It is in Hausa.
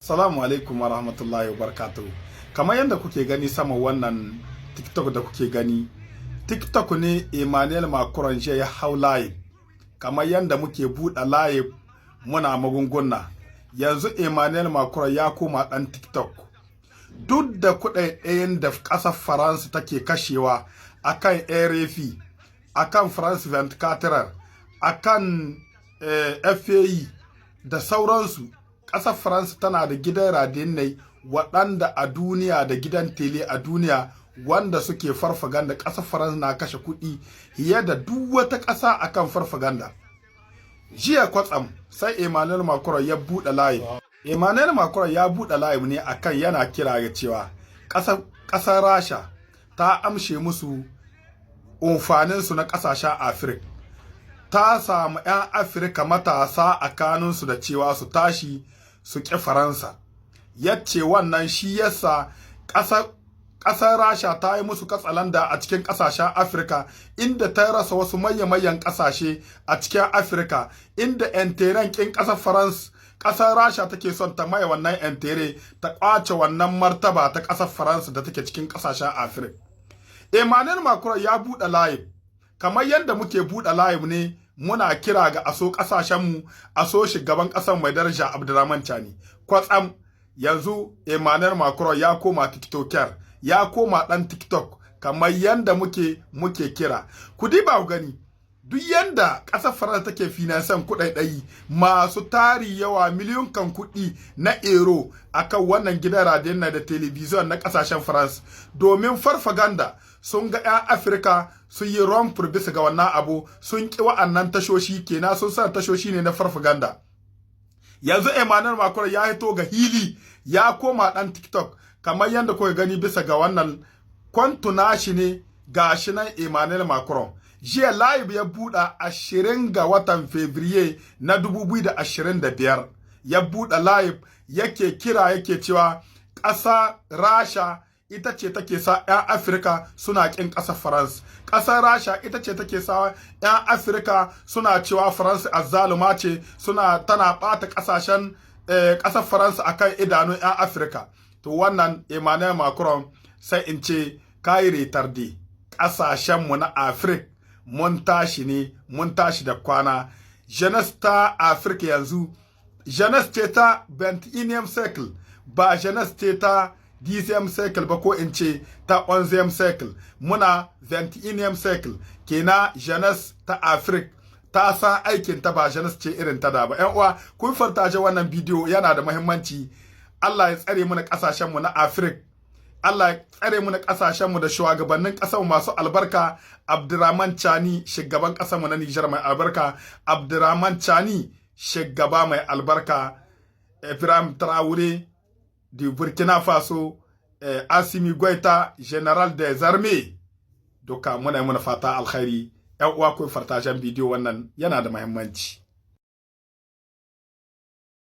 Assalamu alaikum wa rahmatullahi wa barakatuhu. Kamar yadda kuke gani sama wannan TikTok da kuke gani, TikTok ne Emmanuel Macron ya hau live. Kamar yadda muke buɗe live muna magunguna. Yanzu Emmanuel Macron ya koma ɗan TikTok. Duk da kuɗaɗen da ƙasar Faransa take kashewa akan RFI, akan France 24, akan FAI da sauransu. Ƙasar Faransa tana da gidan radinai waɗanda a duniya da gidan tele a duniya wanda suke farfaganda. Ƙasar Faransa na kashe kuɗi fiye da duk wata ƙasa akan farfaganda. Jiya kwatsam sai Emmanuel Macron ya buɗe live. Emmanuel Macron ya buɗe live ne akan yana kira ga cewa ƙasar Rasha ta amshe musu amfaninsu na ƙasashen Afirka. Ta samu 'yan Afirka matasa a kanunsu da cewa su tashi su ƙi Faransa. Yace wannan shi yasa ƙasar Rasha ta yi musu katsalanda a cikin ƙasashen Afirka, inda ta rasa wasu manyan ƙasashe a cikin Afirka, inda enteren ƙin ƙasar Faransa, ƙasar Rasha take son ta maye wannan entere, ta ƙwace wannan martaba ta ƙasar Faransa da take cikin ƙasashen Afirka. Emmanuel Macron ya buɗe live. Kamar yadda muke buɗe live ne, muna kira ga aso ƙasashenmu, aso shugaban ƙasar mai daraja Abdurrahman Chani. Kwatsam yanzu Emmanuel Macron ya koma TikToker, ya koma ɗan TikTok, kamar yadda muke kira. Ku diba ku gani, duk yanda ƙasar Faransa take finansan kuɗaɗai masu tari yawa, miliyon kan kuɗi na euro akan wannan gidan radiyon da telebijin na ƙasashen Faransa domin farfaganda. Sun ga 'yan Afirka sun yi romfur bisa ga wannan abu, sun ƙi wa'annan tashoshi, kenan sun sa tashoshi ne na farfaganda. Yanzu Emmanuel Macron ya hito ga hili, ya koma ɗan TikTok, kamar yadda kuka gani bisa ga wannan kwantuna shi ne gashi nan Emmanuel Macron. Jiya live ya buɗe 20 ga watan Fabrairu na 2025. Ya buɗe live yake kira yake cewa ƙasa Rasha ita ce take sa 'yan Afirka suna ƙin ƙasar Faransa. Ƙasar Rasha ita ce take sa 'yan Afirka suna cewa Faransa azzaluma ce, tana ɓata ƙasashen ƙasar Faransa akan idanun 'yan Afirka. To wannan Emmanuel Macron sai in ce kai retarde. Ƙasashenmu na Afirka mun tashi ne, mun tashi da kwana. Jeunesse ta Afirka yanzu, jeunesse ce ta 21e siècle, ba jeunesse ce ta 10e siècle ba, ko in ce ta 11e siècle. Muna 21e siècle, kenan jeunesse ta Afirka ta san aikin ta, ba jeunesse ce irin ta da ba. Ƴan uwa, kun fartaje wannan bidiyo, yana da muhimmanci. Allah ya tsare mu na ƙasashenmu na Afirka. Allah ya tsare mu na ƙasashenmu da shugabannin ƙasar masu albarka. Abdurrahman Chani, shugaban ƙasarmu na Nijar mai albarka. Abdurrahman Chani, shugaba mai albarka. Ibrahim Traoré de Burkina Faso. Assimi Goïta, General des Armées. Duka muna fata alkhairi. 'Yan uwa, ku fartajen bidiyo wannan yana da muhimmanci.